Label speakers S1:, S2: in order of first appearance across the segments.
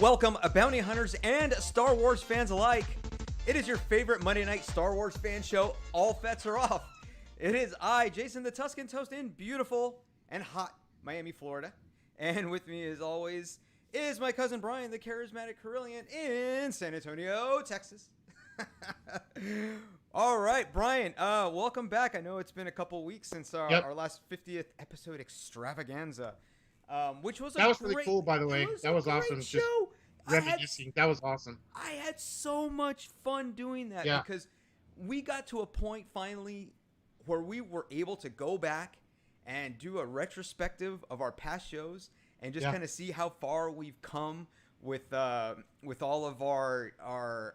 S1: Welcome, bounty hunters and Star Wars fans alike. It is your favorite Monday night Star Wars fan show. All Fetts are off. It is I, Jason the Tuscan Toast, in beautiful and hot Miami, Florida. And with me, as always, is my cousin Brian, the charismatic Carillion, in San Antonio, Texas. All right, Brian, welcome back. I know it's been a couple weeks since our last 50th episode extravaganza. Which was
S2: that was really cool, by the way. That was awesome.
S1: Show.
S2: That was awesome.
S1: I had so much fun doing that because we got to a point finally where we were able to go back and do a retrospective of our past shows and just kind of see how far we've come with all of our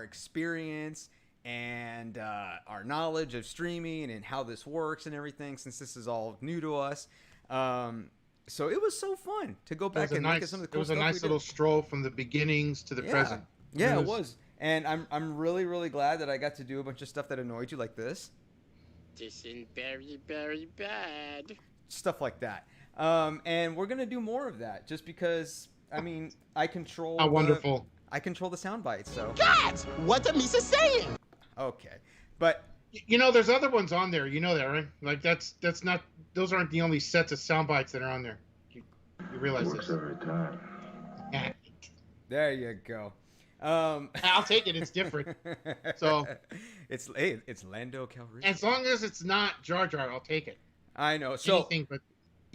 S1: experience and our knowledge of streaming and how this works and everything, since this is all new to us. So it was so fun to go back and look at some of the cool stuff.
S2: It was a nice little stroll from the beginnings to the present.
S1: Yeah, it was. And I'm really, really glad that I got to do a bunch of stuff that annoyed you, like this.
S3: This is very, very bad.
S1: Stuff like that. And we're gonna do more of that, just because I control.
S2: How wonderful!
S1: I control the sound bites. So.
S3: God, what the Misa saying?
S1: Okay, but.
S2: You know, there's other ones on there. You know that, right? Like that's not. Those aren't the only sets of sound bites that are on there. You realize this?
S4: Every time.
S1: There you go.
S2: I'll take it. It's different. So
S1: it's Lando Calrissian.
S2: As long as it's not Jar Jar, I'll take it.
S1: I know. So
S2: anything but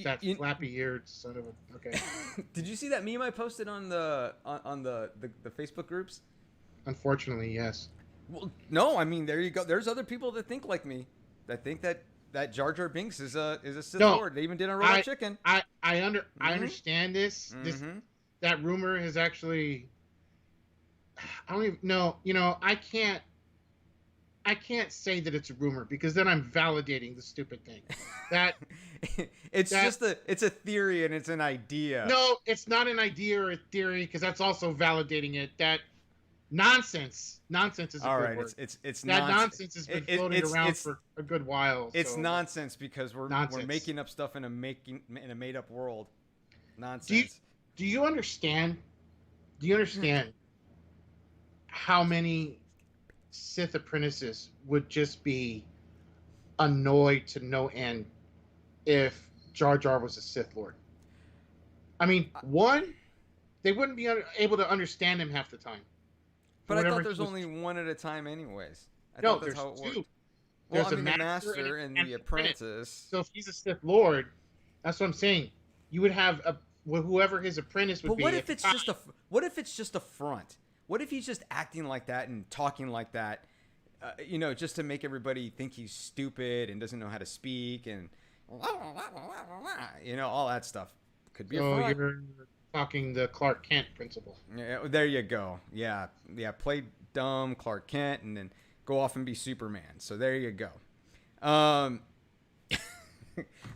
S2: that flappy-eared son of a. Okay.
S1: Did you see that meme I posted on the Facebook groups?
S2: Unfortunately, yes.
S1: Well, no. I mean, there you go. There's other people that think like me, that think that Jar Jar Binks is a Sith Lord. They even did a Robot Chicken.
S2: I understand this. That rumor has actually. I don't even know. You know, I can't say that it's a rumor, because then I'm validating the stupid thing. That
S1: it's a theory and it's an idea.
S2: No, it's not an idea or a theory, because that's also validating it. That nonsense is a
S1: all
S2: good
S1: right.
S2: word.
S1: It's
S2: that nonsense has been floating around for a good while.
S1: It's nonsense because we're making up stuff in a made up world. Nonsense.
S2: Do you understand? Do you understand how many Sith apprentices would just be annoyed to no end if Jar Jar was a Sith Lord? I mean, one, they wouldn't be able to understand him half the time.
S1: But I thought there's only one at a time anyways.
S2: No, there's two.
S1: There's the master and the apprentice.
S2: So if he's a Sith Lord, that's what I'm saying. You would have whoever his apprentice would be.
S1: But what if it's just a front? What if he's just acting like that and talking like that, just to make everybody think he's stupid and doesn't know how to speak and, all that stuff? Could be a front.
S2: You're talking the Clark Kent principle.
S1: Yeah, there you go. Yeah, play dumb Clark Kent and then go off and be Superman. So there you go. But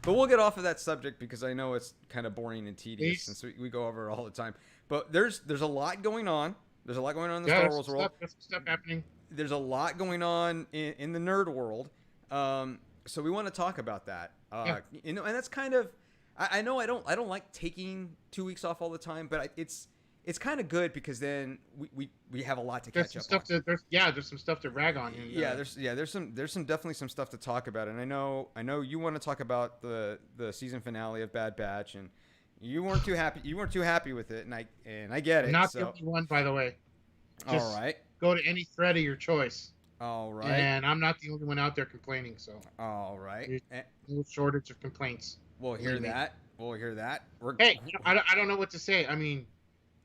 S1: we'll get off of that subject because I know it's kind of boring and tedious since we go over it all the time. But there's a lot going on. There's a lot going on in the Star Wars world.
S2: There's stuff happening.
S1: There's a lot going on in the nerd world. So we want to talk about that. And that's kind of, I know I don't like taking 2 weeks off all the time, but it's kind of good because then we have a lot to catch up on.
S2: There's some stuff to rag on.
S1: There's definitely some stuff to talk about, and I know you want to talk about the season finale of Bad Batch, and you weren't too happy with it, and I get it.
S2: Not the only one, by the way. Just
S1: all right.
S2: Go to any thread of your choice.
S1: All right.
S2: And I'm not the only one out there complaining, so.
S1: All right.
S2: There's no shortage of complaints.
S1: We'll hear that.
S2: Hey, I don't know what to say. I mean,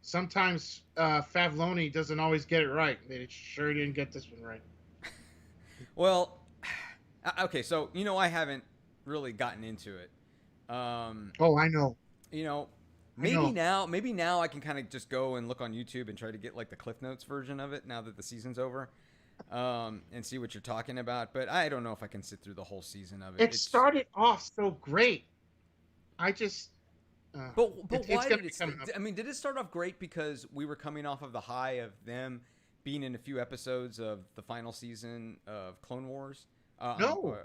S2: sometimes Favloni doesn't always get it right. They sure didn't get this one right.
S1: Well, okay, so I haven't really gotten into it.
S2: I know.
S1: Maybe now I can kind of just go and look on YouTube and try to get like the Cliff Notes version of it now that the season's over, and see what you're talking about. But I don't know if I can sit through the whole season of it.
S2: It started off so great. I just.
S1: But why did it? Did it start off great because we were coming off of the high of them being in a few episodes of the final season of Clone Wars?
S2: No,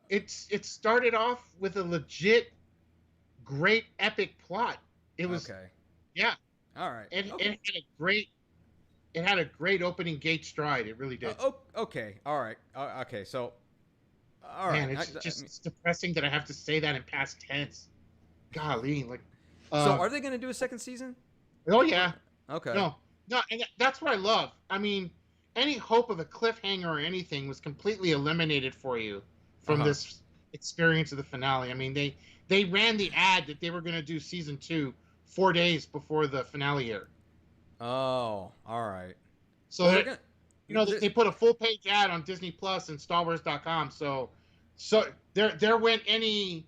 S2: it started off with a legit, great epic plot. It was
S1: okay.
S2: Yeah,
S1: All right.
S2: It
S1: Okay.
S2: it had a great opening gate stride. It really did.
S1: Okay. All right. Okay. So, all right.
S2: Man, it's depressing that I have to say that in past tense. Golly, like,
S1: So,
S2: uh,
S1: are they going to do a second season?
S2: oh yeah,
S1: Okay.
S2: no, no, and that's what I love. I mean, any hope of a cliffhanger or anything was completely eliminated for you
S1: Uh
S2: from
S1: huh.
S2: this experience of the finale. I mean, they ran the ad that they were going to do season 2 4 days before the finale aired.
S1: Oh, all right.
S2: So
S1: Well, they're
S2: that
S1: gonna.
S2: they put a full page ad on Disney Plus and StarWars.com. So there went any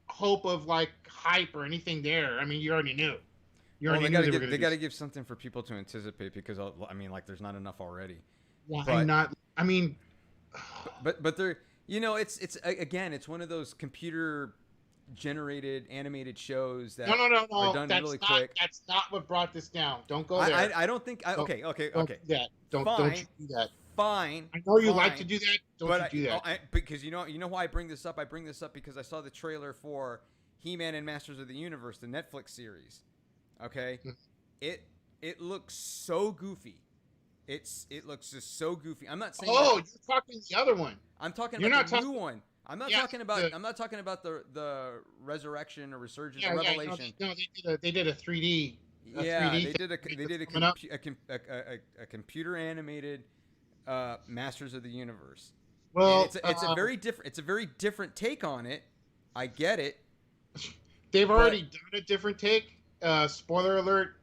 S2: hope of like hype or anything there. I mean, you already knew. You
S1: Well,
S2: already knew they were
S1: they
S2: going to
S1: got
S2: do.
S1: to give something for people to anticipate because I mean, like, there's not enough already.
S2: Why
S1: But
S2: not? I mean,
S1: but they're it's again it's one of those computer generated animated shows
S2: no,
S1: that
S2: no, no,
S1: are
S2: no.
S1: done really quick.
S2: That's not what brought this down. Don't go there.
S1: I don't think
S2: Don't don't
S1: okay.
S2: do that. Don't
S1: Fine,
S2: you do that.
S1: fine,
S2: I know you like to
S1: fine.
S2: do that. Don't
S1: But
S2: you do that.
S1: because you know why I bring this up? I bring this up because I saw the trailer for He-Man and Masters of the Universe, the Netflix series. Okay,
S2: Hmm.
S1: it it looks so goofy. It looks just so goofy. I'm not saying that
S2: Oh, you're talking the other one.
S1: I'm talking
S2: You're
S1: about
S2: not
S1: the new
S2: talking.
S1: one.
S2: Yeah, the,
S1: I'm not talking about the resurrection or resurgence or
S2: yeah, yeah. No,
S1: revelation.
S2: they did a 3D
S1: Yeah, they
S2: thing
S1: did they did
S2: coming up.
S1: a computer animated Masters of the Universe, and
S2: Well,
S1: it's a very different take on it. I get it,
S2: they've
S1: but
S2: already done a different take. Spoiler alert: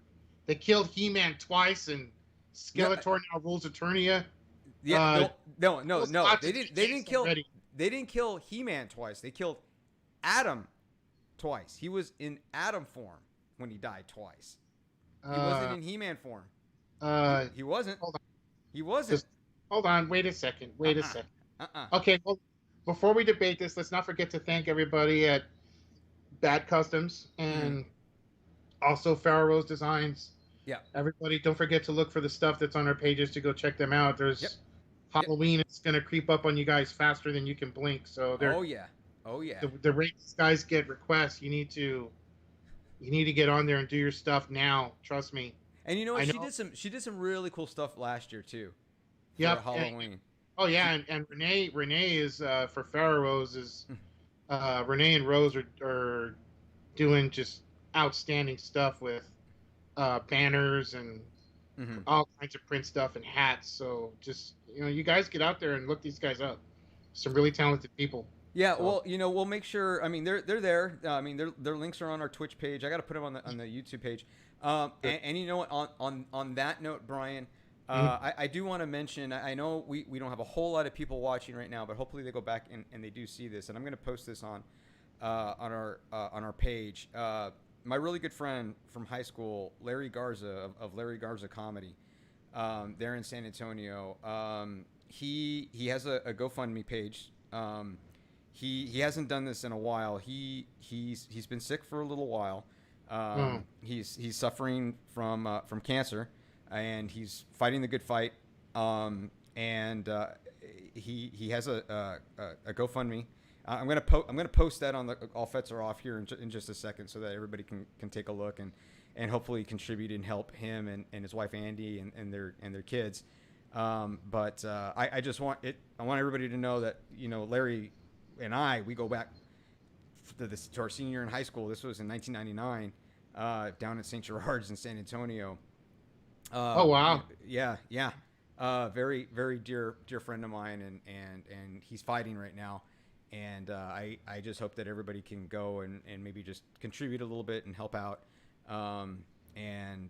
S2: they killed He-Man twice, and
S1: no,
S2: Skeletor now rules Eternia.
S1: yeah,
S2: Uh, those
S1: no,
S2: lots of takes already.
S1: they didn't kill He-Man twice. They killed Adam twice. He was in Adam form when he died twice. He wasn't
S2: Uh,
S1: in He-Man form.
S2: uh,
S1: He wasn't.
S2: hold on,
S1: He wasn't.
S2: just hold on. Wait a second. Wait a
S1: Uh-uh.
S2: second.
S1: Uh-uh.
S2: Okay. Well, before we debate this, let's not forget to thank everybody at Bad Customs
S1: Mm-hmm.
S2: and also Pharaoh Rose Designs.
S1: Yeah.
S2: Everybody, don't forget to look for the stuff that's on our pages to go check them out.
S1: Yep.
S2: There's
S1: Yep.
S2: Halloween. It's going to creep up on you guys faster than you can blink. So
S1: Oh yeah. Oh yeah.
S2: the rate these guys get requests, you need to get on there and do your stuff now. Trust me.
S1: And you know what?
S2: I know.
S1: She did some really cool stuff last year too, for
S2: Yep.
S1: Halloween.
S2: Oh
S1: She.
S2: yeah, and Renee is for Pharaoh Rose is Renee and Rose are doing just outstanding stuff with banners and
S1: Mm-hmm.
S2: all kinds of print stuff and hats. So just you guys get out there and look these guys up. Some really talented people.
S1: Yeah,
S2: So
S1: well, we'll make sure. I mean, they're there. I mean, their links are on our Twitch page. I got to put them on the YouTube page. And you know what? On that note, Brian,
S2: mhm.
S1: I do want to mention. I know we don't have a whole lot of people watching right now, but hopefully they go back and they do see this. And I'm going to post this on our page. My really good friend from high school, Larry Garza of Larry Garza Comedy, there in San Antonio. He has a GoFundMe page. He hasn't done this in a while. He's been sick for a little while.
S2: Oh,
S1: He's suffering from cancer, and he's fighting the good fight. And he has a GoFundMe. I'm gonna post that on the All Fets Are Off here in just a second, so that everybody can take a look and hopefully contribute and help him and his wife Andy and their kids. But I just want it. I want everybody to know that Larry and we go back to our senior year in high school. This was in 1999, down at St. Gerard's in San Antonio.
S2: oh wow.
S1: Yeah. Very very dear friend of mine, and he's fighting right now. And I just hope that everybody can go and maybe just contribute a little bit and help out. And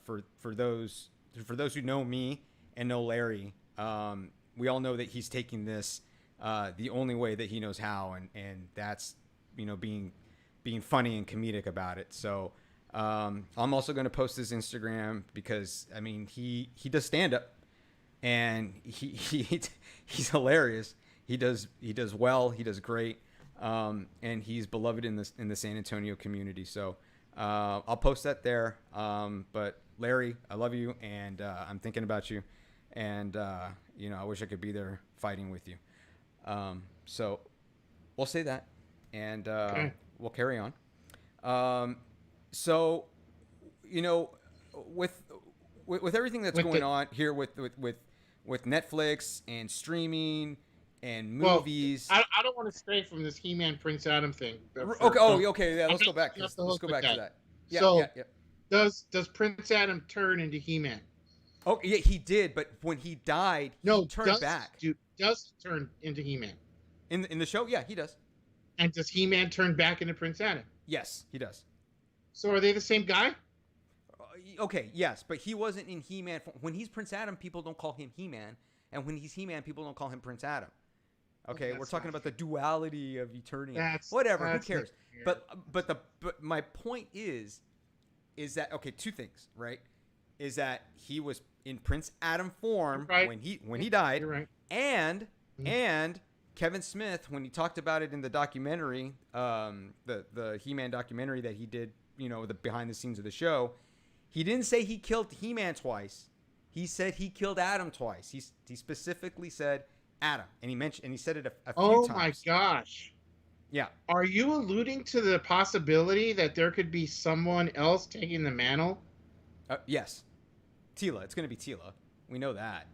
S1: for those who know me and know Larry, we all know that he's taking this the only way that he knows how, and that's being funny and comedic about it. So I'm also going to post his Instagram because I mean he does stand up, and he's hilarious. He does well. He does great, and he's beloved in the San Antonio community. So I'll post that there. But Larry, I love you, and I'm thinking about you, and I wish I could be there fighting with you. So we'll say that, and
S2: Okay.
S1: we'll carry on. So you know, with with everything that's going on here with Netflix and streaming and movies.
S2: I don't want to stray from this He-Man Prince Adam thing.
S1: Okay. Oh, okay. Yeah. Let's go back. Let's go back to that. Yeah.
S2: So,
S1: yeah.
S2: Does Prince Adam turn into He-Man?
S1: Oh, yeah, he did, but when he died, he turned back.
S2: Does he turn into He-Man?
S1: In the show, yeah, he does.
S2: And does He-Man turn back into Prince Adam?
S1: Yes, he does.
S2: So are they the same guy?
S1: Okay, yes, but he wasn't in He-Man. When he's Prince Adam, people don't call him He-Man, and when he's He-Man, people don't call him Prince Adam. Okay, we're talking about the duality of eternity. Whatever, who cares? But my point is that, okay, two things, right? Is that he was in Prince Adam form when he died, and Kevin Smith, when he talked about it in the documentary, the He-Man documentary that he did, the behind the scenes of the show, he didn't say he killed He-Man twice. He said he killed Adam twice. He specifically said Adam, and he said it a few times.
S2: Oh my gosh!
S1: Yeah.
S2: Are you alluding to the possibility that there could be someone else taking the mantle?
S1: Yes. Tila. It's going to be Tila. We know that.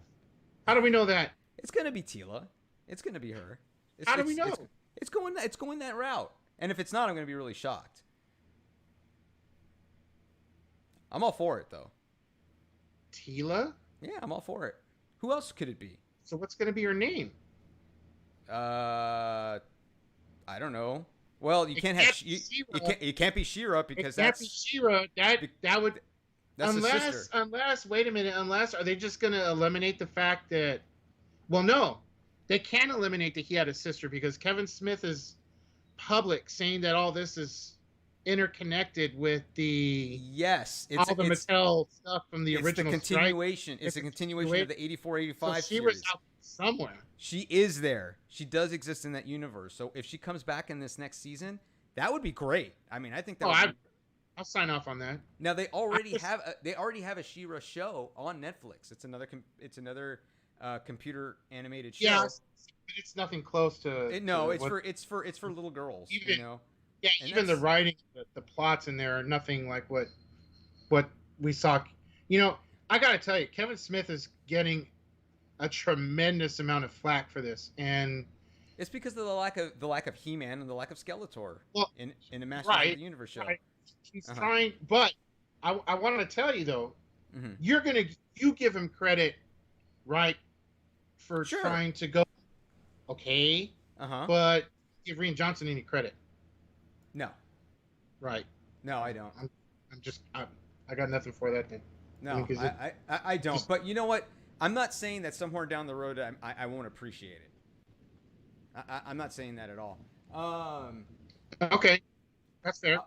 S2: How do we know that?
S1: It's going to be Tila. It's going to be her.
S2: How do we know?
S1: It's going that route. And if it's not, I'm going to be really shocked. I'm all for it, though.
S2: Tila?
S1: Yeah, I'm all for it. Who else could it be?
S2: So what's going to be her name?
S1: I don't know. Well, you can't have you can't be She-Ra because
S2: it can't be She-Ra. That would
S1: that's
S2: unless wait a minute, are they just going to eliminate the fact that no, they can't eliminate that he had a sister because Kevin Smith is public saying that all this is interconnected with the Mattel stuff from the original.
S1: It's a continuation of the 84-85
S2: so she
S1: series.
S2: Was out somewhere.
S1: She is there. She does exist in that universe. So if she comes back in this next season, that would be great. I mean, I think that.
S2: I'll sign off on that.
S1: Now they already have a She-Ra show on Netflix. It's another computer animated show.
S2: Yeah, it's nothing close to.
S1: It's for little girls.
S2: Yeah, and even the writing, the plots in there are nothing like what we saw. I got to tell you, Kevin Smith is getting a tremendous amount of flack for this, and
S1: it's because of the lack of He-Man and the lack of Skeletor in the Masters of the Universe show.
S2: Right. He's trying, but I want to tell you though, you give him credit, right, for trying to go, okay, but give Rian Johnson any credit?
S1: No.
S2: Right.
S1: No, I don't.
S2: I got nothing for that then.
S1: No, I don't. But you know what? I'm not saying that somewhere down the road I won't appreciate it. I'm not saying that at all.
S2: Okay, that's fair.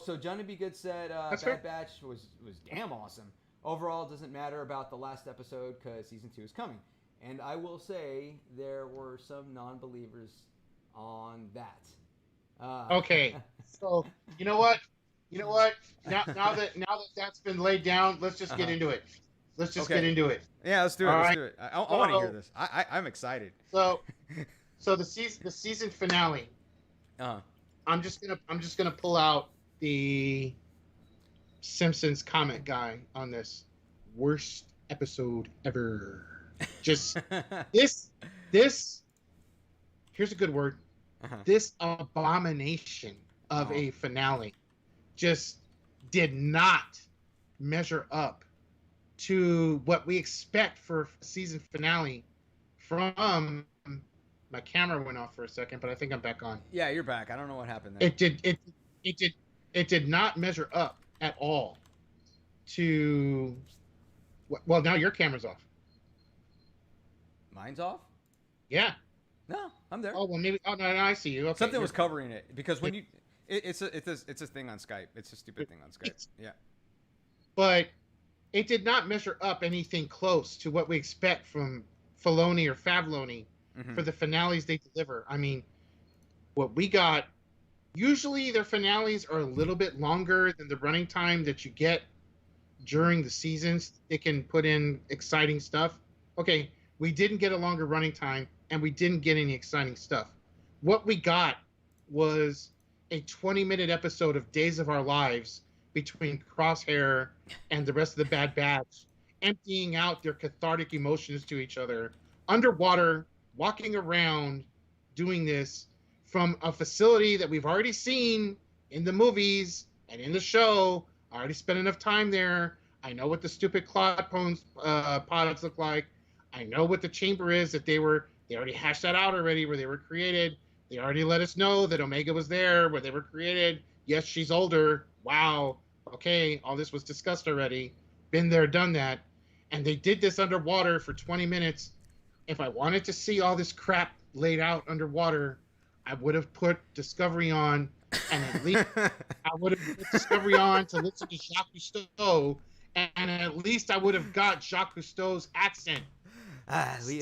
S1: So Johnny B. Good said Bad Batch was damn awesome. Overall, it doesn't matter about the last episode because season 2 is coming. And I will say there were some non-believers on that.
S2: Okay, so you know what? Now that that's been laid down, let's just get into it. Let's just get into it.
S1: Yeah, let's do it. Let's do it. I want to hear this. I'm excited.
S2: So the season finale. I'm just gonna pull out the Simpsons comment guy on this. Worst episode ever. Just this. Here's a good word. This abomination of a finale just did not measure up to what we expect for season finale from. My camera went off for a second, but I think I'm back on.
S1: Yeah, you're back. I don't know what happened there.
S2: It did not measure up at all to. Well, now your camera's off.
S1: Mine's off?
S2: Yeah.
S1: No, I'm there.
S2: Oh well, maybe. Oh no, I see you. Okay,
S1: something was covering it because when it's a thing on Skype. It's a stupid thing on Skype. Yeah.
S2: But it did not measure up anything close to what we expect from Filoni or Favloni for the finales they deliver. I mean, what we got. Usually their finales are a little bit longer than the running time that you get during the seasons. They can put in exciting stuff. Okay, we didn't get a longer running time, and we didn't get any exciting stuff. What we got was a 20-minute episode of Days of Our Lives between Crosshair and the rest of the Bad Batch, emptying out their cathartic emotions to each other underwater, walking around, doing this from a facility that we've already seen in the movies and in the show. I already spent enough time there. I know what the stupid pods look like. I know what the chamber is that they already hashed that out already where they were created. They already let us know that Omega was there where they were created. Yes, she's older. Wow. Okay, all this was discussed already. Been there, done that. And they did this underwater for 20 minutes. If I wanted to see all this crap laid out underwater, I would have put Discovery on, and at least I would have put Discovery on to listen to Jacques Cousteau, and at least I would have got Jacques Cousteau's accent.
S1: We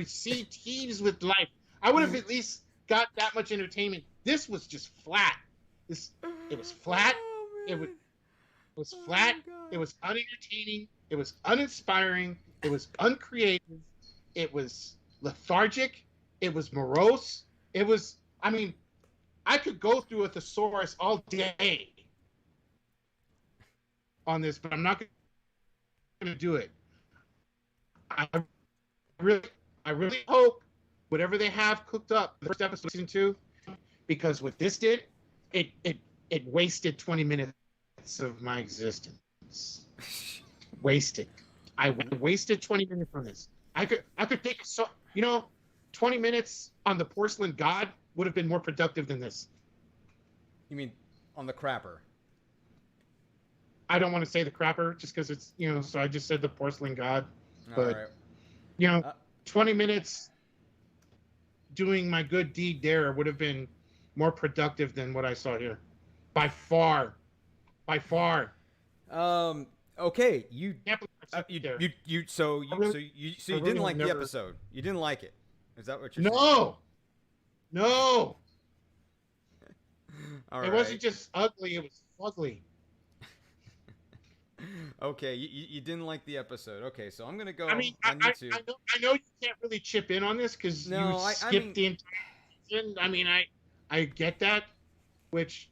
S2: sea teems with life. I would have at least got that much entertainment. This was just flat. It was flat. It was flat. It was unentertaining. It was uninspiring. It was uncreative. It was lethargic. It was morose. It was, I mean, I could go through a thesaurus all day on this, but I'm not going to do it. I really hope whatever they have cooked up the first episode of season 2, because what this did, it wasted 20 minutes of my existence. Wasted. I wasted 20 minutes on this. I could take 20 minutes on the porcelain god would have been more productive than this.
S1: You mean on the crapper?
S2: I don't want to say the crapper just because it's, so I just said the porcelain god. But,
S1: right.
S2: 20 minutes doing my good deed there would have been more productive than what I saw here. By far.
S1: Okay, you didn't like the episode. You didn't like it. Is that what you're saying?
S2: No.
S1: All right.
S2: It wasn't just ugly, it was fugly.
S1: Okay, you didn't like the episode. Okay, so I'm gonna go.
S2: I mean, I know you can't really chip in on this because you skipped the entire season. I mean, I get that, which,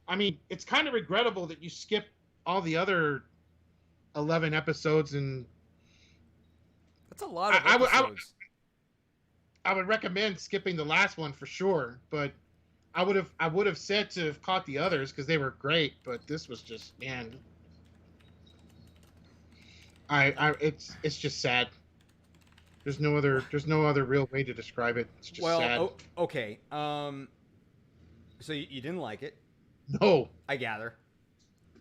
S2: I mean, it's kind of regrettable that you skipped all the other 11 episodes, and
S1: that's a lot of episodes.
S2: I would recommend skipping the last one for sure, but I would have said to have caught the others because they were great, but this was just, man. It's just sad. There's no other real way to describe it. It's just sad.
S1: Okay. So you didn't like it?
S2: No.
S1: I gather.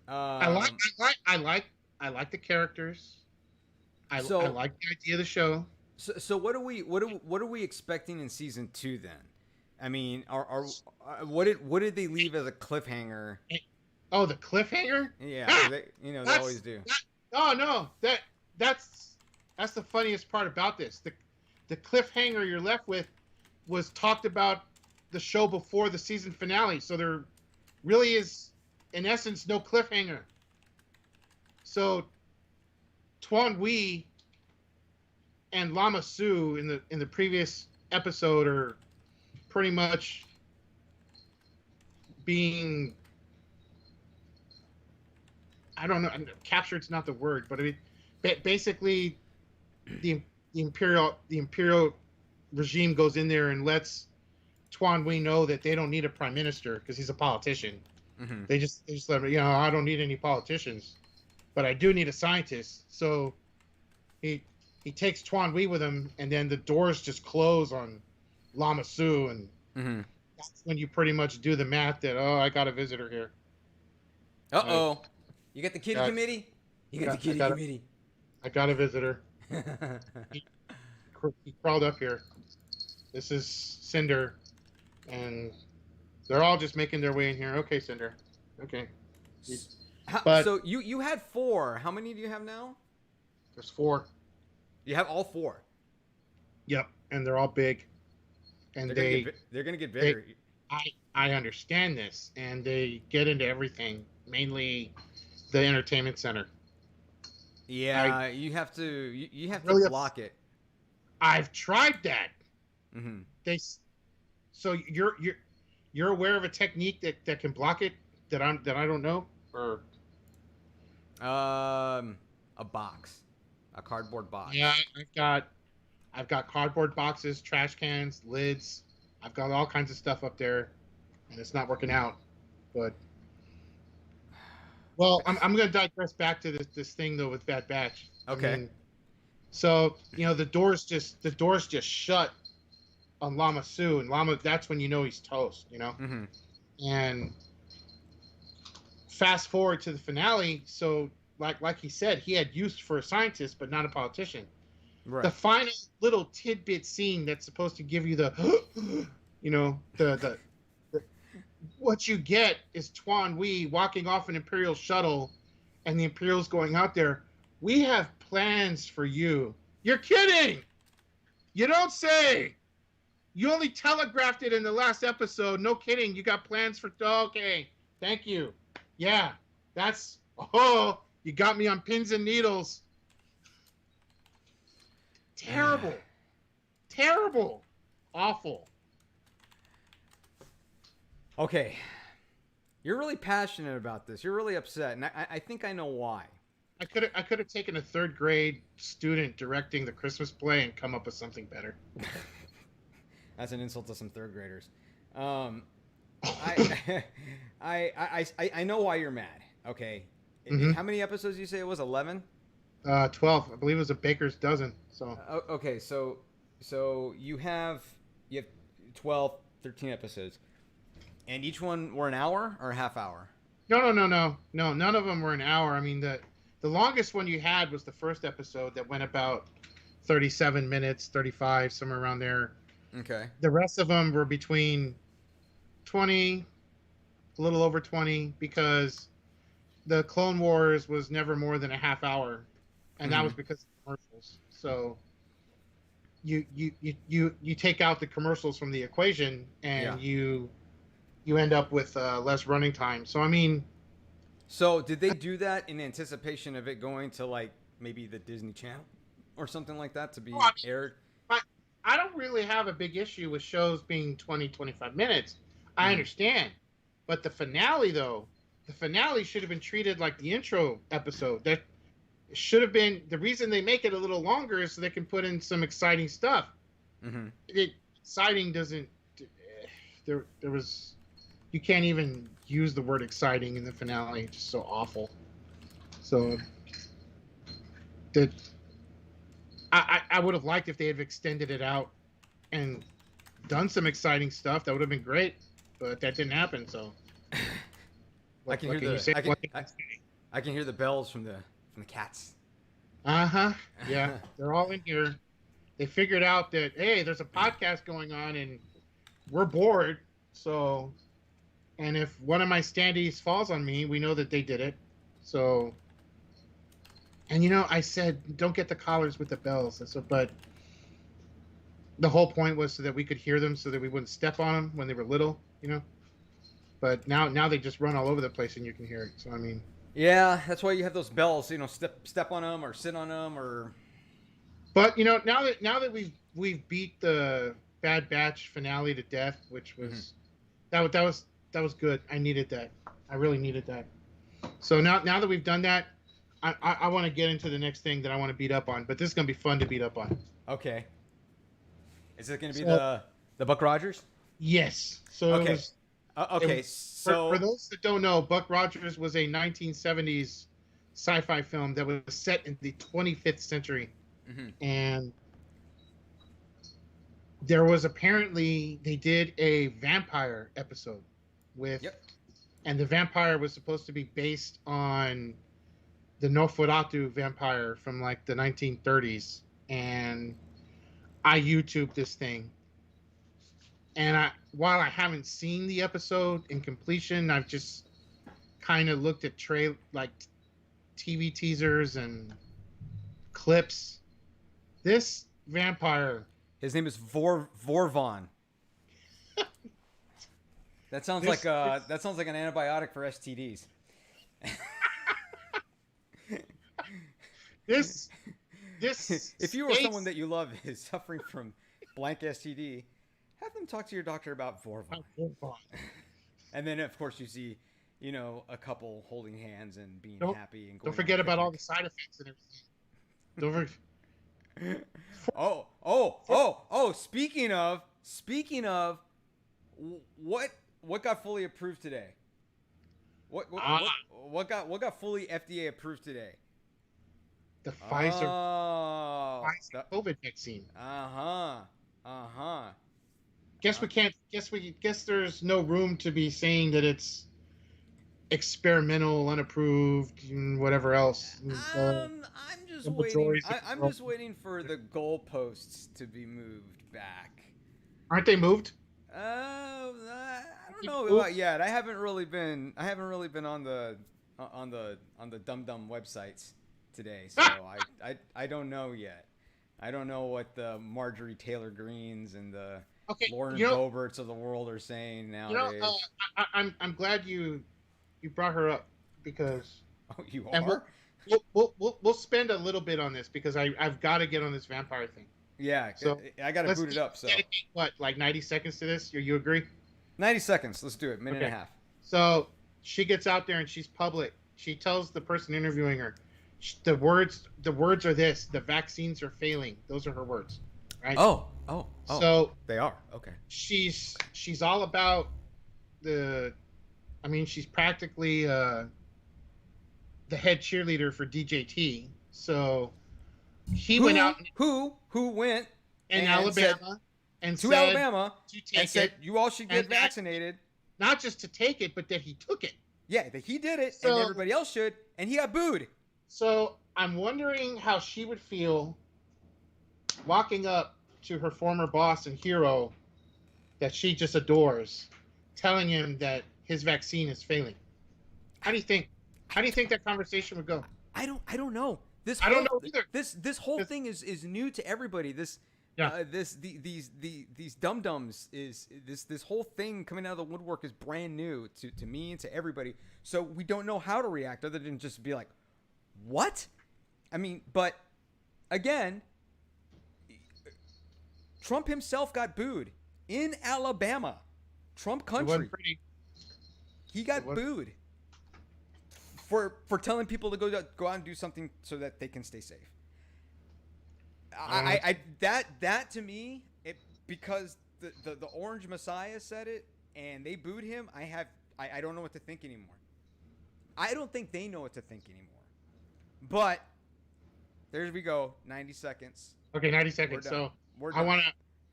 S2: I like the characters. I like the idea of the show.
S1: So what are we expecting in season 2 then? I mean, what did they leave as a cliffhanger?
S2: Oh, the cliffhanger?
S1: Yeah, they always do.
S2: That's the funniest part about this. The cliffhanger you're left with was talked about the show before the season finale, so there really is, in essence, no cliffhanger. So Tuan Wee and Lama Su in the previous episode are pretty much being, I don't know, captured's not the word, but I mean, basically the imperial regime goes in there and lets Tuan Wee know that they don't need a prime minister because he's a politician.
S1: Mm-hmm.
S2: They just let him, I don't need any politicians, but I do need a scientist. So he takes Tuan Wee with him, and then the doors just close on Lama Su, and that's when you pretty much do the math that, I got a visitor here.
S1: You got the kitty committee? Committee.
S2: I got a visitor. he crawled up here. This is Cinder, and they're all just making their way in here. Okay, Cinder. Okay.
S1: So you had 4. How many do you have now?
S2: There's 4.
S1: You have all 4.
S2: Yep, and they're all big. And
S1: they're gonna get bigger.
S2: I understand this, and they get into everything, mainly the entertainment center.
S1: Yeah, you have to block it.
S2: I've tried that.
S1: Mm-hmm.
S2: you're aware of a technique that can block it that I don't know? Or
S1: A box, a cardboard box.
S2: yeah, I've got cardboard boxes, trash cans, lids. I've got all kinds of stuff up there, and it's not working out. But well, I'm going to digress back to this thing though with Bad Batch.
S1: Okay.
S2: I mean, so the doors just shut on Lama Su, and Lama, that's when you know he's toast.
S1: Mm-hmm.
S2: And fast forward to the finale, so like he said, he had use for a scientist, but not a politician.
S1: Right.
S2: The final little tidbit scene that's supposed to give you the, the what you get is Tuan Wee walking off an Imperial shuttle, and the Imperials going out there. We have plans for you. You're kidding! You don't say. You only telegraphed it in the last episode. No kidding. You got plans for. Okay, thank you. Yeah, that's. Oh, you got me on pins and needles. Terrible. Terrible. Awful.
S1: Okay. You're really passionate about this. You're really upset, and I think I know why.
S2: I could have taken a third grade student directing the Christmas play and come up with something better.
S1: That's an insult to some third graders. I know why you're mad. Okay.
S2: Mhm.
S1: How many episodes did you say it was? 11?
S2: 12. I believe it was a baker's dozen. So
S1: Okay, so you have 12, 13 episodes, and each one were an hour or a half hour.
S2: no. None of them were an hour. I mean, the longest one you had was the first episode that went about 37 minutes, 35, somewhere around there.
S1: Okay.
S2: The rest of them were between 20, a little over 20, because the Clone Wars was never more than a half hour, and that was because of commercials. So you take out the commercials from the equation, and you end up with less running time. So I mean,
S1: so did they do that in anticipation of it going to like maybe the Disney Channel or something like that to be aired?
S2: I don't really have a big issue with shows being 20, 25 minutes. I understand. But the finale, though, should have been treated like the intro episode. That should have been, the reason they make it a little longer is so they can put in some exciting stuff.
S1: Mm-hmm.
S2: Exciting doesn't, there was, you can't even use the word exciting in the finale. It's just so awful. So, I would have liked if they had extended it out and done some exciting stuff. That would have been great, but that didn't happen. So
S1: I can hear the bells from the cats.
S2: Yeah, they're all in here. They figured out that hey, there's a podcast going on and we're bored. So, and if one of my standees falls on me, we know that they did it. So. And I said, don't get the collars with the bells. But the whole point was so that we could hear them, so that we wouldn't step on them when they were little, But now they just run all over the place, and you can hear it. So I mean,
S1: yeah, that's why you have those bells. Step on them or sit on them or.
S2: But now that we've beat the Bad Batch finale to death, which was that was good. I needed that. I really needed that. So now that we've done that. I want to get into the next thing that I want to beat up on, but this is going to be fun to beat up on.
S1: Okay. Is it going to be the Buck Rogers?
S2: Yes. So
S1: okay.
S2: For those that don't know, Buck Rogers was a 1970s sci-fi film that was set in the 25th century, and there was apparently they did a vampire episode with, and the vampire was supposed to be based on the Nosferatu vampire from like the 1930s, and I YouTubed this thing. And while I haven't seen the episode in completion, I've just kind of looked at TV teasers and clips. This vampire.
S1: His name is Vorvon. That sounds like an antibiotic for STDs.
S2: This
S1: if you or someone that you love is suffering from blank STD, Have them talk to your doctor about Vorvon. And then, of course, you see, a couple holding hands and being happy and going.
S2: Don't forget about all the side effects and everything.
S1: Speaking of, what got fully approved today? What got fully FDA approved today?
S2: The Pfizer COVID vaccine. Guess there's no room to be saying that it's experimental, unapproved, and whatever else.
S1: I'm just waiting. I'm just waiting for the goalposts to be moved back.
S2: Aren't they moved?
S1: I don't know about yet. I haven't really been on the Dum Dum websites today, so I don't know yet. I don't know what the Marjorie Taylor Greens and the Lauren Boeberts of the world are saying nowadays.
S2: I'm glad you brought her up because
S1: you are.
S2: We'll spend a little bit on this because I've got to get on this vampire thing.
S1: Yeah, so I got to boot it up. So
S2: what, like 90 seconds to this? You agree?
S1: 90 seconds. Let's do it. Minute and a half.
S2: So she gets out there and she's public. She tells the person interviewing her, the words are this: the vaccines are failing. Those are her words, right?
S1: Oh.
S2: So
S1: they are okay.
S2: She's all about she's practically the head cheerleader for DJT. So he went out.
S1: Who went
S2: in Alabama and said
S1: you all should get vaccinated.
S2: Not just to take it, but that he took it.
S1: Yeah, that he did it, and everybody else should, and he got booed.
S2: So I'm wondering how she would feel walking up to her former boss and hero that she just adores, telling him that his vaccine is failing. How do you think that conversation would go?
S1: I don't know.
S2: I don't know either.
S1: This whole thing is new to everybody. These dum-dums is this whole thing coming out of the woodwork is brand new to me and to everybody. So we don't know how to react other than just be like, what? I mean, but again, Trump himself got booed in Alabama, Trump country. He got booed for telling people to go out and do something so that they can stay safe. That to me, because the Orange Messiah said it and they booed him. I don't know what to think anymore. I don't think they know what to think anymore. But there we go. 90 seconds.
S2: Okay, 90 seconds. So I want to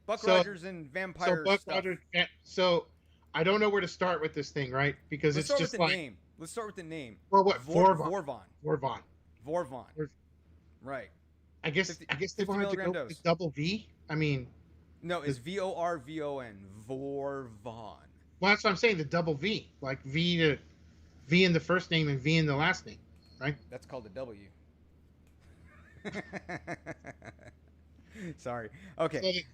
S1: Buck Rogers and vampire stuff.
S2: Rogers. So I don't know where to start with this thing, right? Because it's just like
S1: name. Let's start with the name.
S2: Well, what?
S1: Vorvon. Right.
S2: I guess they wanted to go with double V. I mean,
S1: no, it's VORVON. Vorvon.
S2: Well, that's what I'm saying. The double V, like V in the first name and V in the last name, right?
S1: That's called a W. Sorry. Okay.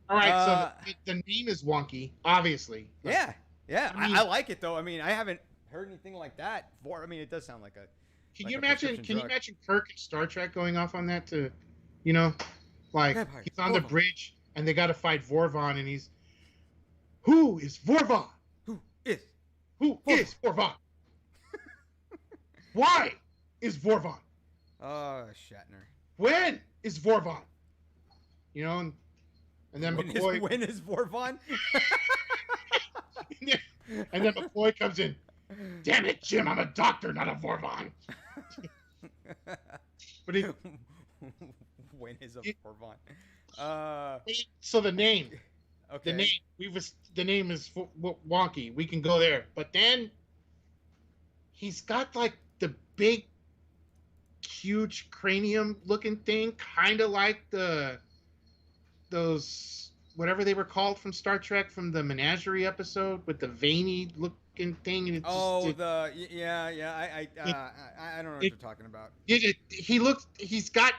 S2: All right. So the name is wonky, obviously.
S1: Yeah. I like it though. I mean, I haven't heard anything like that. It does sound like a.
S2: Can you imagine Kirk and Star Trek going off on that to, he's on the bridge and they got to fight Vorvon and who is Vorvon? Who is Vorvon? Why is Vorvon?
S1: Shatner.
S2: When is Vorvon? And then McCoy.
S1: When is Vorvon?
S2: and then McCoy comes in. Damn it, Jim! I'm a doctor, not a Vorvon. But
S1: when is a Vorvon?
S2: So the name.
S1: Okay.
S2: The name is wonky. We can go there, but then he's got like the big, huge cranium-looking thing, kind of like those whatever they were called from Star Trek from the Menagerie episode with the veiny-looking thing. And
S1: I don't know what you're talking about.
S2: He's got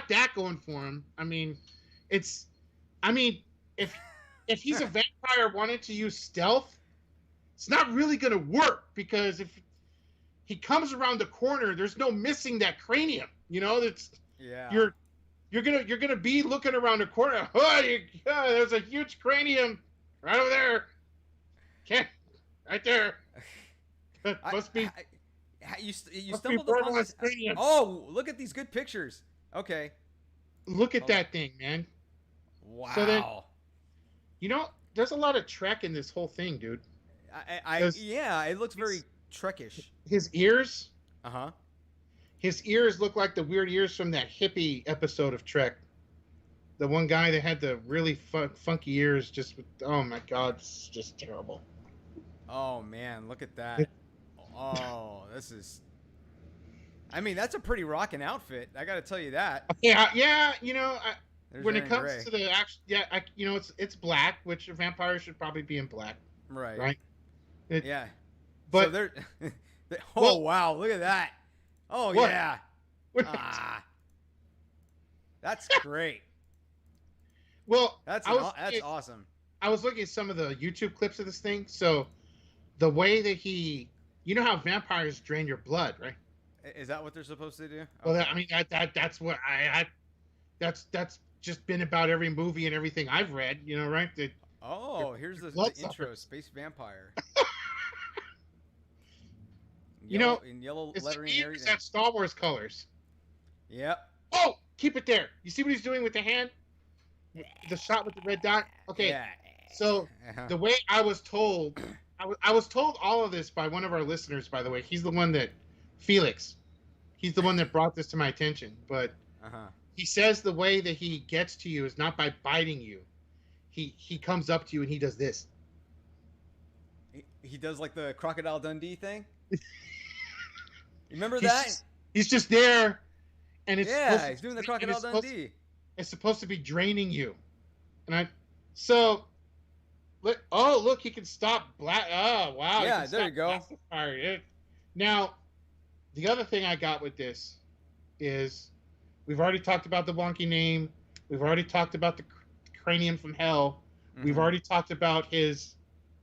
S2: that going for him. I mean, if he's a vampire wanting to use stealth, it's not really going to work because if he comes around the corner, there's no missing that cranium. You're gonna be looking around the corner. Oh, there's a huge cranium Right over there. Can't. Right there. Must be.
S1: You
S2: Must be
S1: stumbled upon
S2: Borderlands
S1: this.
S2: Stadium.
S1: Oh, look at these good pictures. Okay.
S2: Look at that thing, man.
S1: Wow.
S2: So then, there's a lot of Trek in this whole thing, dude.
S1: Yeah, it looks very Trekish.
S2: His ears.
S1: Uh-huh.
S2: His ears look like the weird ears from that hippie episode of Trek. The one guy that had the really funky ears, just oh my god, it's just terrible.
S1: Oh man, look at that. Oh, this is. I mean, that's a pretty rocking outfit. I got to tell you that.
S2: Yeah. When it comes
S1: gray.
S2: to the actual, it's black, which a vampire should probably be in black.
S1: Right. Yeah.
S2: But
S1: so oh wow, look at that. Oh
S2: what?
S1: Yeah. That's great.
S2: Well,
S1: that's awesome.
S2: I was looking at some of the YouTube clips of this thing. So the way that how vampires drain your blood, right?
S1: Is that what they're supposed to do?
S2: Well, that's what that's just been about every movie and everything I've read, right?
S1: Here's the intro, Space Vampire. In yellow lettering and everything.
S2: It's Star Wars colors.
S1: Yep.
S2: Oh, keep it there. You see what he's doing with the hand? The shot with the red dot? Okay.
S1: Yeah.
S2: So the way I was told, I was told all of this by one of our listeners, by the way. He's the one that, Felix, he's the one that brought this to my attention. But he says the way that he gets to you is not by biting you. He comes up to you and he does this.
S1: He does like the Crocodile Dundee thing? Remember that?
S2: He's just there. And it's
S1: he's doing the Crocodile Dundee.
S2: It's supposed to be draining you. And look, he can stop black. Oh, wow.
S1: Yeah, there you go.
S2: Now, the other thing I got with this is we've already talked about the wonky name. We've already talked about the cranium from hell. Mm-hmm. We've already talked about his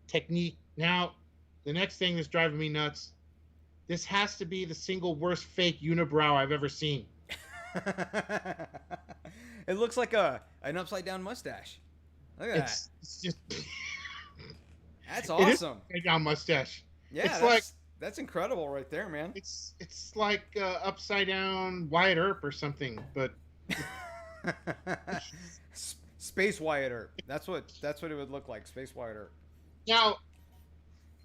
S2: technique. Now, the next thing that's driving me nuts, this has to be the single worst fake unibrow I've ever seen.
S1: It looks like an upside down mustache. Look at that.
S2: It's just
S1: that's awesome.
S2: Upside down mustache.
S1: Yeah, that's incredible right there, man.
S2: It's like upside down Wyatt Earp or something, but
S1: Space Wyatt Earp. That's what it would look like. Space Wyatt Earp.
S2: Now,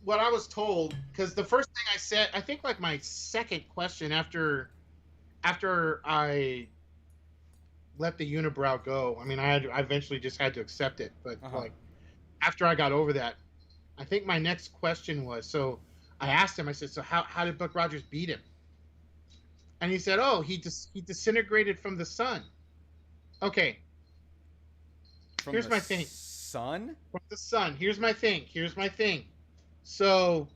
S2: what I was told, because the first thing I said, I think like my second question after I let the unibrow go. I mean, I eventually just had to accept it, but like after I got over that, I think my next question was, so I asked him, I said, so how did Buck Rogers beat him? And he said, oh, he disintegrated from the sun. Okay. Here's my thing.
S1: Sun?
S2: From the sun. Here's my thing. So,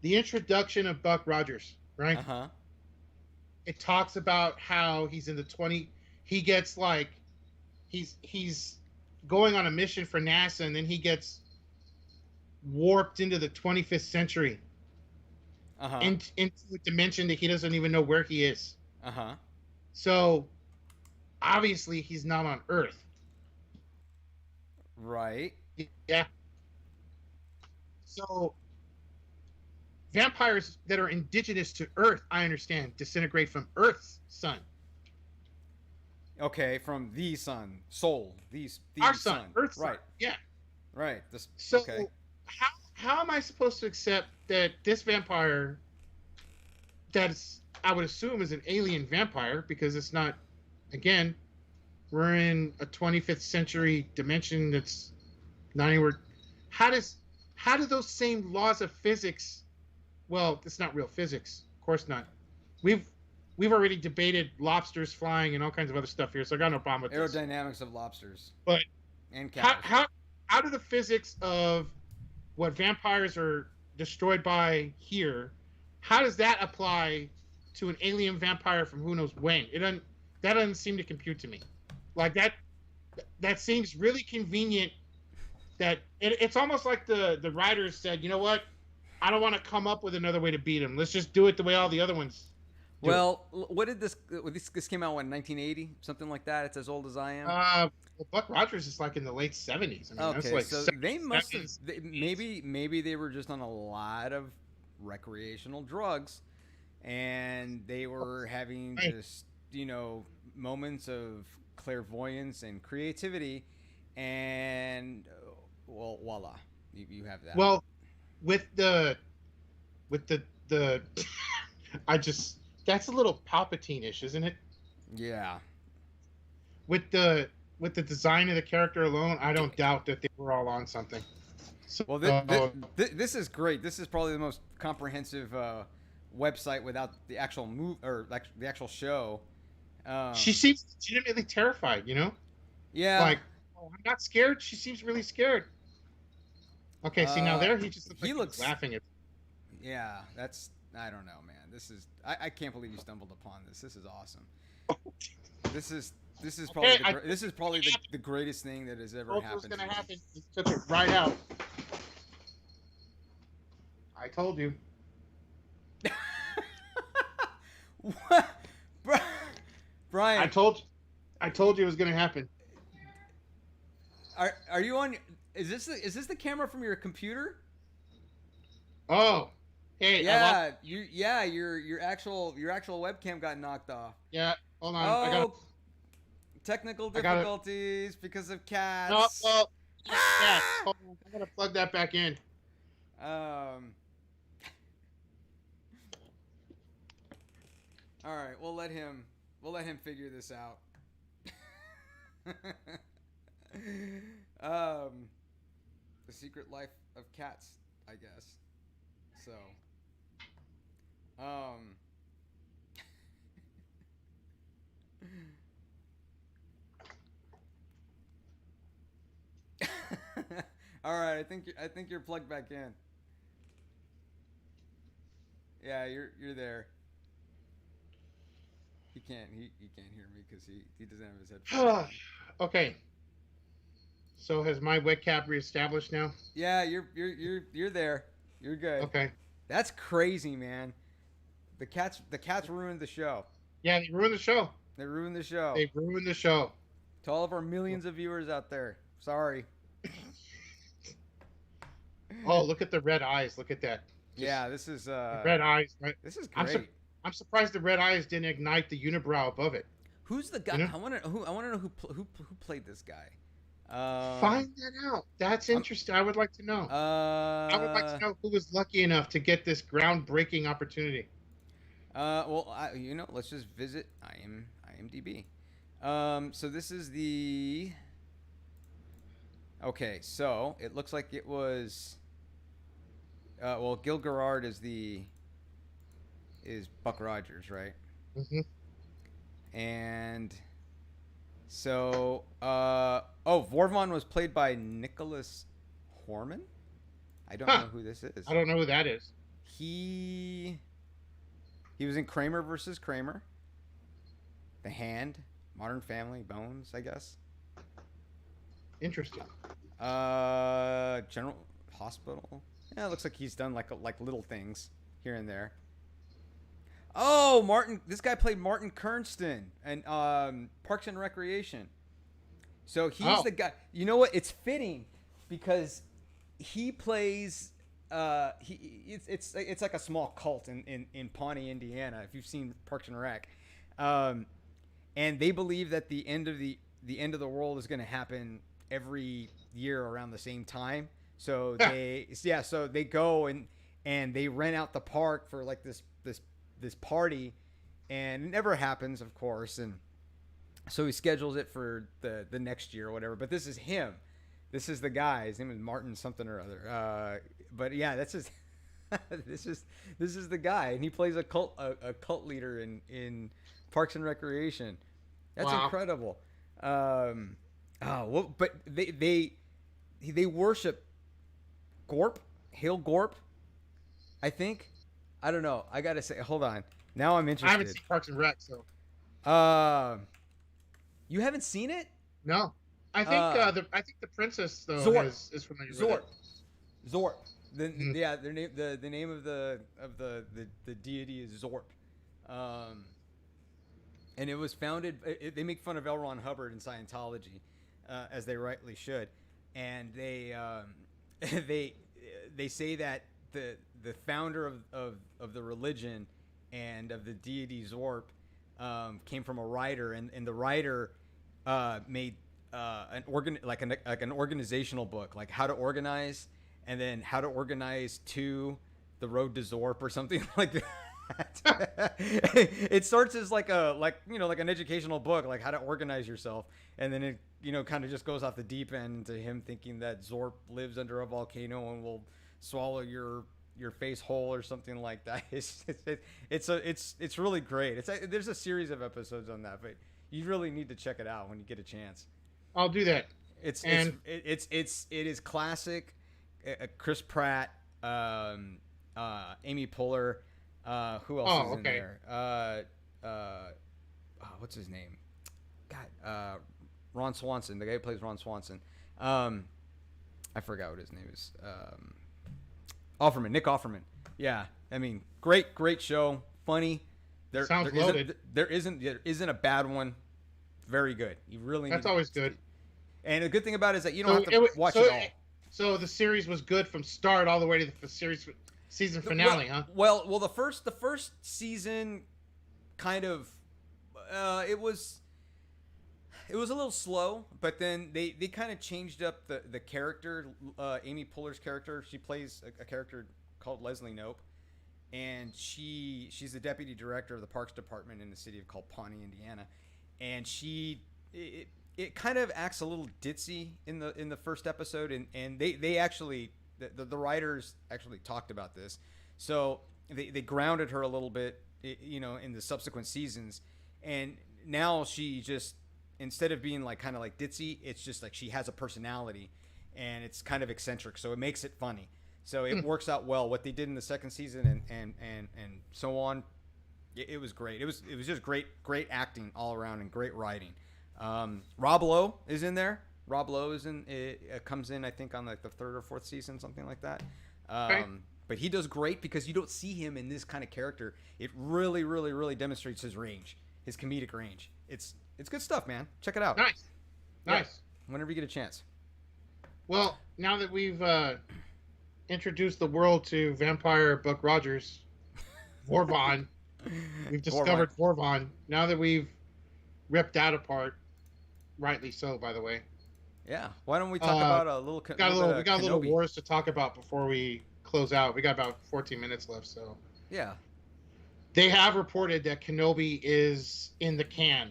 S2: the introduction of Buck Rogers, right? It talks about how he's in the he gets like, he's going on a mission for NASA, and then he gets warped into the 25th century. Into a dimension that he doesn't even know where he is. So, obviously, he's not on Earth.
S1: Right.
S2: Yeah. So, vampires that are indigenous to Earth, I understand, disintegrate from Earth's sun.
S1: Okay, from the sun, soul,
S2: our sun, Earth's
S1: right?
S2: Sun. Yeah.
S1: Right.
S2: Okay. How am I supposed to accept that this vampire, I would assume is an alien vampire, because it's not, again, we're in a 25th century dimension that's not anywhere. How do those same laws of physics? Well, it's not real physics, of course not. We've already debated lobsters flying and all kinds of other stuff here, so I got no problem with this.
S1: Aerodynamics of lobsters.
S2: But
S1: and
S2: how do the physics of what vampires are destroyed by here, how does that apply to an alien vampire from who knows when? That doesn't seem to compute to me. Like that seems really convenient. That it's almost like the writers said, you know what? I don't want to come up with another way to beat him. Let's just do it the way all the other ones.
S1: Well, what did this came out in 1980, something like that. It's as old as I am.
S2: Well, Buck Rogers is like in the late 70s. I mean, that's
S1: Okay,
S2: like
S1: so they must have maybe they were just on a lot of recreational drugs, and they were having just moments of clairvoyance and creativity, and well, voila, you have that.
S2: Well, with the I just that's a little Palpatine-ish, isn't it?
S1: Yeah.
S2: With the design of the character alone, I don't doubt that they were all on something. So,
S1: Well, this is great. This is probably the most comprehensive website without the actual or like the actual show.
S2: She seems legitimately terrified.
S1: Yeah.
S2: Like, oh, I'm not scared. She seems really scared. Okay, see now there he just looks like he looks laughing at.
S1: Yeah, that's I don't know, man. This is I can't believe you stumbled upon this. This is awesome. This is probably the greatest thing that has ever happened.
S2: What was going to happen? He took it right out. I told you.
S1: What, Brian?
S2: I told you it was going to happen.
S1: Are you on? Is this the camera from your computer?
S2: Oh, hey.
S1: Yeah. Your actual webcam got knocked off.
S2: Yeah. Hold on.
S1: Technical difficulties because of cats.
S2: No, well, cats. Hold on. I gotta plug that back in.
S1: All right, we'll let him figure this out. The secret life of cats, I guess. So, all right, I think you're plugged back in. Yeah, you're there. He can't hear me because he doesn't have his headphones.
S2: Okay. So has my webcam reestablished now?
S1: Yeah, you're there. You're good.
S2: Okay.
S1: That's crazy, man. The cats ruined the show.
S2: Yeah, they ruined the show.
S1: They ruined the show.
S2: They ruined the show.
S1: To all of our millions of viewers out there, sorry.
S2: Oh, look at the red eyes. Look at that.
S1: Yeah, this is
S2: red eyes. Right?
S1: This is great.
S2: I'm surprised the red eyes didn't ignite the unibrow above it.
S1: Who's the guy? I want to know who played this guy.
S2: Find that out. That's interesting. I would like to know. I would like to know who was lucky enough to get this groundbreaking opportunity.
S1: Well, let's just visit IMDb. So this is the. Okay, so it looks like it was. Well, Gil Gerard is Buck Rogers, right?
S2: Mm-hmm.
S1: And so, Vorvon was played by Nicholas Horman. I don't know who this is.
S2: I don't know who that is.
S1: He was in Kramer versus Kramer. The Hand, Modern Family, Bones, I guess.
S2: Interesting.
S1: General Hospital. Yeah, it looks like he's done like little things here and there. Oh, Martin! This guy played Martin Kernston and Parks and Recreation. So he's the guy. You know what? It's fitting because he plays. It's like a small cult in Pawnee, Indiana. If you've seen Parks and Rec, and they believe that the end of the end of the world is going to happen every year around the same time. So they go and they rent out the park for like this party, and it never happens, of course, and so he schedules it for the next year or whatever. But this is him. This is the guy. His name is Martin something or other. But yeah, that's just this is the guy, and he plays a cult leader in Parks and Recreation. That's incredible. But they worship Gorp, Hale Gorp, I think. I don't know. I gotta say, hold on. Now I'm interested.
S2: I haven't seen Parks and Rec, so.
S1: You haven't seen it?
S2: No. I think the princess though is familiar with it.
S1: Zorp. The name of the deity is Zorp. Um, and it was founded. They make fun of L. Ron Hubbard in Scientology, as they rightly should, and they they say that the founder of the religion and of the deity Zorp came from a writer, and the writer made an organizational book, like how to organize, and then how to organize to the road to Zorp or something like that. It starts as like an educational book, like how to organize yourself, and then it kind of just goes off the deep end into him thinking that Zorp lives under a volcano and will swallow your face whole or something like that. It's really great. There's a series of episodes on that, but you really need to check it out when you get a chance.
S2: I'll do that.
S1: It is classic. Chris Pratt, Amy Poehler. Who else is in there? What's his name? God, Ron Swanson, the guy who plays Ron Swanson. I forgot what his name is. Nick Offerman. Yeah, I mean, great show, funny.
S2: Sounds loaded.
S1: There isn't a bad one. Very good. You really.
S2: That's always good.
S1: And the good thing about it is that you don't have to watch it all.
S2: So the series was good from start all the way to the season finale, huh?
S1: Well, the first season, kind of, it was a little slow, but then they kind of changed up the character. Amy Poehler's character, she plays a character called Leslie Knope, and she's the deputy director of the Parks Department in the city of Pawnee, Indiana, and it kind of acts a little ditzy in the first episode, and they actually. The writers actually talked about this, so they grounded her a little bit, in the subsequent seasons, and now she just, instead of being kind of like ditzy, it's just like she has a personality, and it's kind of eccentric, so it makes it funny. So it works out well. What they did in the second season and so on, it was great. It was just great acting all around and great writing. Rob Lowe is in there. Rob Lowe comes in, I think, on like the third or fourth season, something like that.
S2: Okay.
S1: But he does great because you don't see him in this kind of character. It really, really, really demonstrates his range, his comedic range. It's good stuff, man. Check it out.
S2: Nice.
S1: Yeah, whenever you get a chance.
S2: Well, now that we've introduced the world to vampire Buck Rogers, Vorvon, we've discovered Vorvon. Now that we've ripped that apart, rightly so, by the way.
S1: Yeah. Why don't we talk about a little?
S2: We got a little wars to talk about before we close out. We got about 14 minutes left, so.
S1: Yeah.
S2: They have reported that Kenobi is in the can.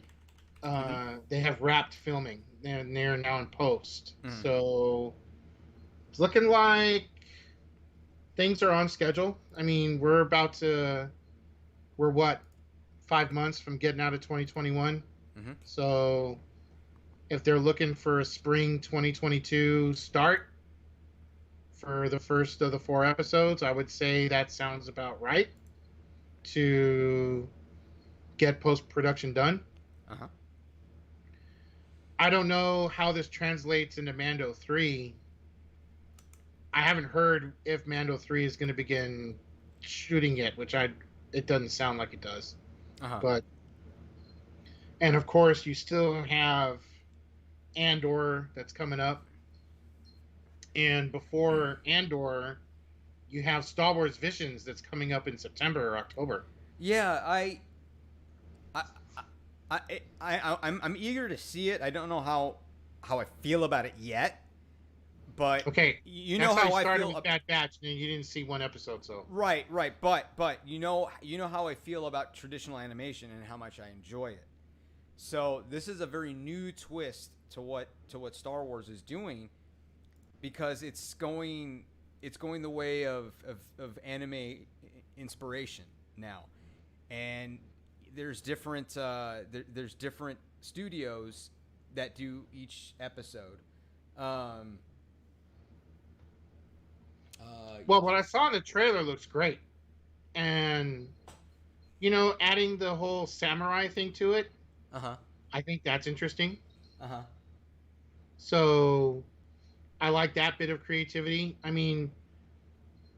S2: They have wrapped filming. They're now in post. So it's looking like things are on schedule. I mean, we're what, 5 months from getting out of 2021. So if they're looking for a spring 2022 start for the first of the 4 episodes, I would say that sounds about right to get post-production done. I don't know how this translates into Mando 3. I haven't heard if Mando 3 is going to begin shooting yet, which it doesn't sound like it does. But, and of course, you still have Andor that's coming up. And before Andor, you have Star Wars Visions that's coming up in September or October.
S1: Yeah, I'm eager to see it. I don't know how I feel about it yet, but
S2: okay,
S1: you know how I feel
S2: with Bad Batch, and you didn't see one episode, so
S1: right. But you know how I feel about traditional animation and how much I enjoy it. So this is a very new twist to what Star Wars is doing, because it's going the way of anime inspiration now, and there's different studios that do each episode.
S2: Well, what I saw in the trailer looks great, and adding the whole samurai thing to it, I think that's interesting. So I like that bit of creativity. I mean,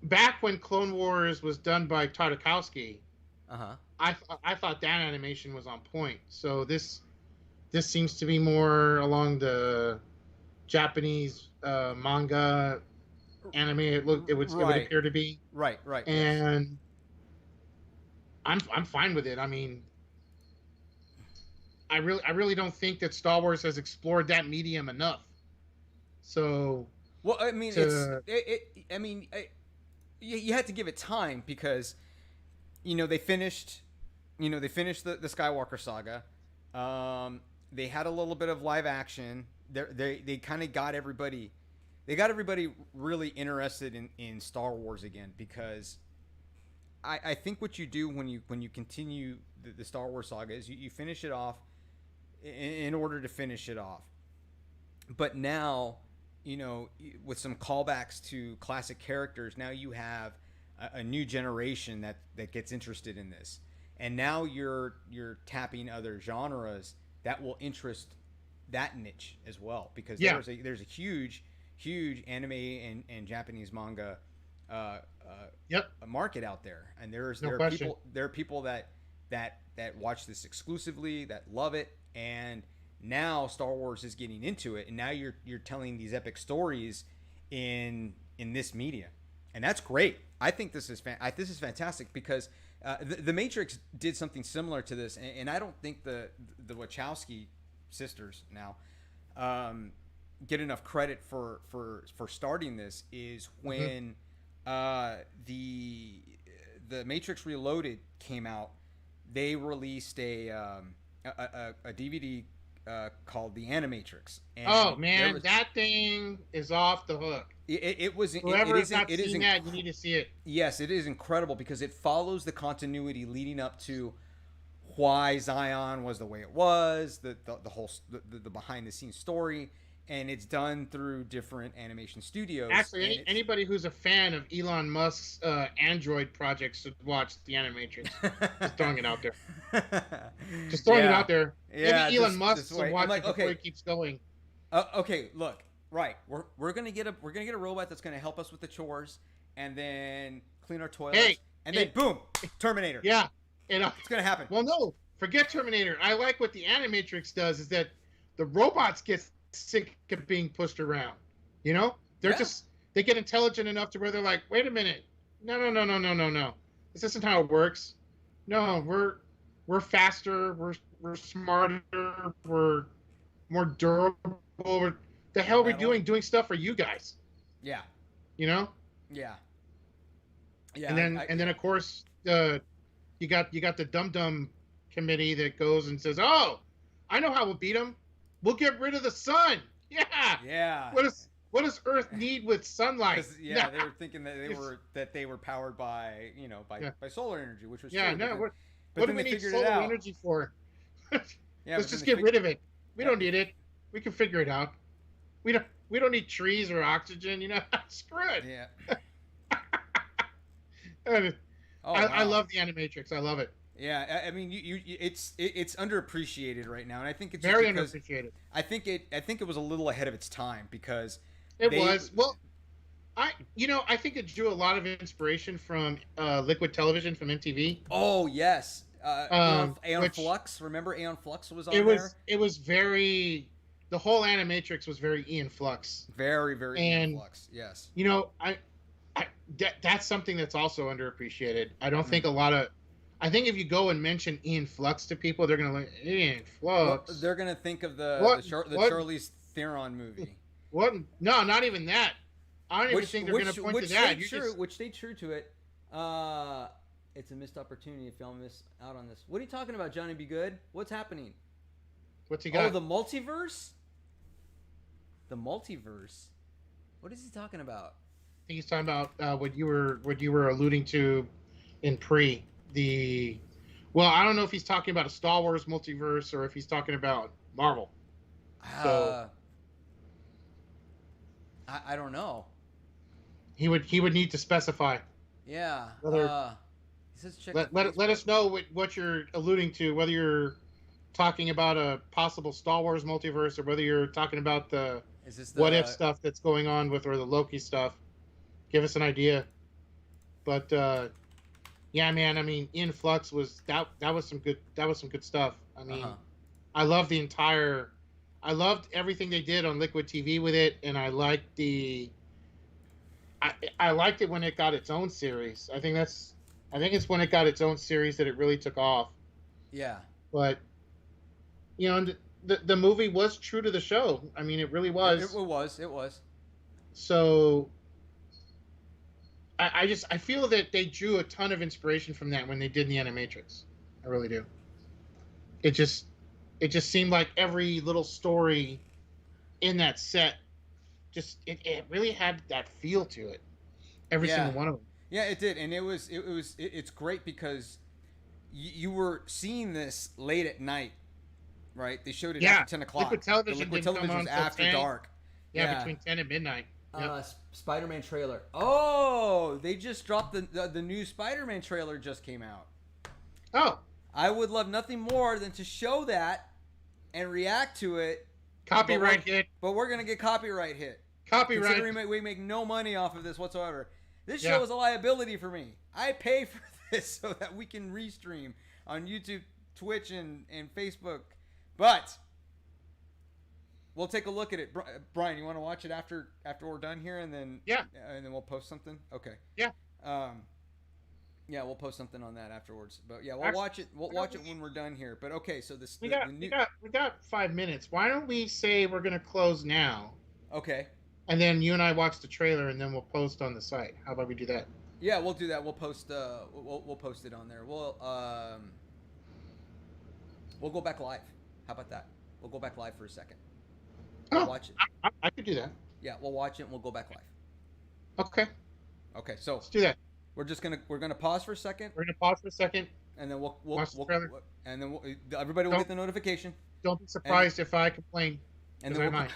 S2: back when Clone Wars was done by Tartakovsky, I thought that animation was on point. So this seems to be more along the Japanese manga anime. It would
S1: Right.
S2: appear to be,
S1: Right. Right. Yes.
S2: and I'm fine with it. I mean, I really don't think that Star Wars has explored that medium enough. So
S1: Well, I mean,
S2: to
S1: I mean, you had to give it time because they finished the Skywalker saga. They had a little bit of live action. They kind of got everybody. They got everybody really interested in Star Wars again because I think what you do when you continue the Star Wars saga is you finish it off in order to finish it off. But now, with some callbacks to classic characters, now you have a new generation that gets interested in this, and now you're tapping other genres that will interest that niche as well because there's a huge anime and Japanese manga market out there, and there are people that watch this exclusively, that love it, and now Star Wars is getting into it, and now you're telling these epic stories in this media, and that's great. I think this is fantastic because the Matrix did something similar to this, and I don't think the Wachowski sisters now get enough credit for starting this. Is when the Matrix Reloaded came out, they released a DVD called The Animatrix.
S2: And that thing is off the hook.
S1: It was.
S2: Whoever has not seen that, you need to see it.
S1: Yes, it is incredible because it follows the continuity leading up to why Zion was the way it was, the whole the behind the scenes story, and it's done through different animation studios.
S2: Actually, anybody who's a fan of Elon Musk's Android project should watch The Animatrix. Just throwing it out there. Just throwing it out there.
S1: Yeah,
S2: maybe Elon Musk will watch it before he keeps going.
S1: Okay, look, right. We're gonna get a robot that's gonna help us with the chores, and then clean our toilets, then boom, Terminator.
S2: Yeah,
S1: it's gonna happen.
S2: Well, no, forget Terminator. I like what the Animatrix does is that the robots get sick of being pushed around. They're they get intelligent enough to where they're like, wait a minute, no. This isn't how it works. No, we're faster, we're smarter, we're more durable. The hell are we doing stuff for you guys?
S1: Yeah.
S2: Yeah.
S1: Yeah.
S2: And then of course you got the dum committee that goes and says, "Oh, I know how we'll beat them. We'll get rid of the sun."
S1: Yeah.
S2: What does Earth need with sunlight?
S1: Yeah, they were thinking that they were powered by by solar energy, which was true.
S2: No. What do we need solar energy for?
S1: Yeah,
S2: let's just get rid of it. We don't need it. We can figure it out. We don't need trees or oxygen. Screw it.
S1: Yeah.
S2: I love the Animatrix. I love it.
S1: Yeah, I mean, it's underappreciated right now, and I think it's
S2: very underappreciated.
S1: I think it was a little ahead of its time because
S2: it was. Well, I think it drew a lot of inspiration from Liquid Television from MTV.
S1: Oh yes, Aeon Flux. Remember Aeon Flux was on there.
S2: It was very. The whole Animatrix was very Aeon Flux.
S1: Very Aeon Flux. Yes.
S2: That's something that's also underappreciated. I don't think a lot of. I think if you go and mention Aeon Flux to people, they're gonna like Aeon Flux.
S1: Well, they're gonna think of the Charlize Theron movie.
S2: What? No, not even that. I don't even think they're gonna point to that.
S1: Which stayed true to it. It's a missed opportunity if y'all miss out on this. What are you talking about, Johnny? Be good. What's happening?
S2: What's he got?
S1: Oh, the multiverse. The multiverse. What is he talking about?
S2: I think he's talking about what you were alluding to in well, I don't know if he's talking about a Star Wars multiverse or if he's talking about Marvel. So
S1: I don't know.
S2: He would need to specify.
S1: Yeah.
S2: He says let us know what you're alluding to, whether you're talking about a possible Star Wars multiverse or whether you're talking about the what if stuff that's going on with or the Loki stuff. Give us an idea. But Yeah, man. I mean, In Flux was that was some good stuff. I mean,
S1: Uh-huh.
S2: I love the entire. I loved everything they did on Liquid TV with it, and I liked I liked it when it got its own series. I think it's when it got its own series that it really took off.
S1: Yeah.
S2: But the movie was true to the show. I mean, it really
S1: It
S2: was.
S1: was. It was.
S2: So I feel that they drew a ton of inspiration from that when they did the Animatrix. I really do. It just seemed like every little story in that set it really had that feel to it. Every
S1: Yeah.
S2: single one of them.
S1: Yeah, it did, and it's great because you were seeing this late at night, right? They showed it after 10 o'clock.
S2: Liquid television
S1: The liquid
S2: didn't come
S1: television was
S2: on
S1: after
S2: 10.
S1: dark.
S2: Yeah, between 10 and midnight. Yep.
S1: Spider-Man trailer. Oh, they just dropped the new Spider-Man trailer. Just came out.
S2: Oh,
S1: I would love nothing more than to show that and react to it.
S2: copyright hit.
S1: But we're gonna get copyright hit.
S2: Copyright.
S1: Considering we make no money off of this whatsoever. This
S2: Yeah.
S1: show is a liability for me. I pay for this so that we can restream on YouTube, Twitch, and Facebook. But we'll take a look at it. Brian, you want to watch it after we're done here, and then we'll post something. Okay.
S2: Yeah.
S1: Yeah, we'll post something on that afterwards. But yeah, we'll watch it. We'll watch it when we're done here. But okay, so this
S2: We got 5 minutes. Why don't we say we're gonna close now?
S1: Okay.
S2: And then you and I watch the trailer, and then we'll post on the site. How about we do that?
S1: Yeah, we'll do that. We'll post. We'll post it on there. We'll go back live. How about that? We'll go back live for a second. We'll watch it.
S2: I could do that.
S1: Yeah, we'll watch it and we'll go back live.
S2: Okay.
S1: Okay, so
S2: Let's do that.
S1: we're gonna pause for a second,
S2: We're gonna pause for a second.
S1: and then
S2: Watch the trailer.
S1: everybody will get the notification,
S2: Don't be surprised if I complain.
S1: and
S2: 'Cause
S1: then
S2: I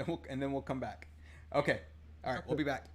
S1: we'll
S2: might.
S1: and then we'll come back. Okay, all right, we'll be back.